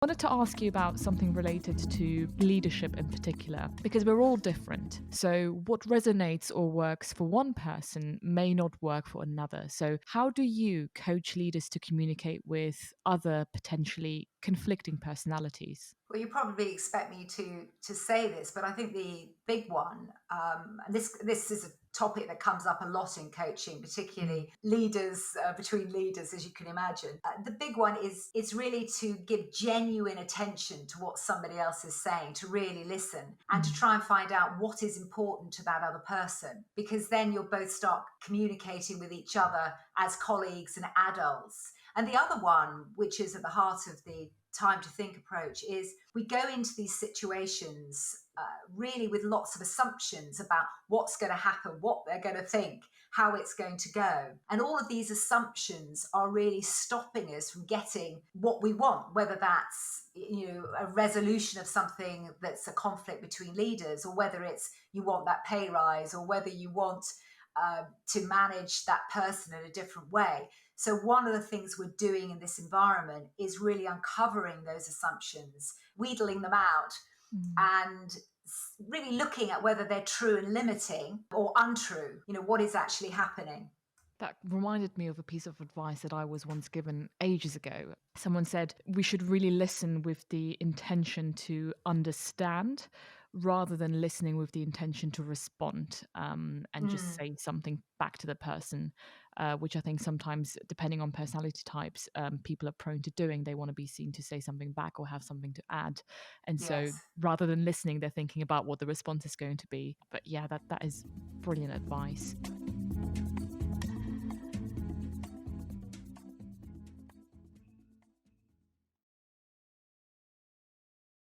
I wanted to ask you about something related to leadership in particular, because we're all different. So what resonates or works for one person may not work for another. So how do you coach leaders to communicate with other potentially conflicting personalities? Well, you probably expect me to say this, but I think the big one, and this is a topic that comes up a lot in coaching, Mm, particularly leaders between leaders, as you can imagine. The big one is really to give genuine attention to what somebody else is saying, to really listen and to mm, try and find out what is important to that other person, because then you'll both start communicating with each other as colleagues and adults. And the other one, which is at the heart of the time to think approach, is we go into these situations really with lots of assumptions about what's going to happen, what they're going to think, how it's going to go. And all of these assumptions are really stopping us from getting what we want, whether that's a resolution of something that's a conflict between leaders, or whether it's you want that pay rise, or whether you want to manage that person in a different way. So, one of the things we're doing in this environment is really uncovering those assumptions, wheedling them out, mm. and really looking at whether they're true and limiting or untrue. What is actually happening. That reminded me of a piece of advice that I was once given ages ago. Someone said we should really listen with the intention to understand rather than listening with the intention to respond, and just Mm. say something back to the person, which I think sometimes, depending on personality types, people are prone to doing. They want to be seen to say something back or have something to add. And so Yes. rather than listening, they're thinking about what the response is going to be. But yeah, that is brilliant advice.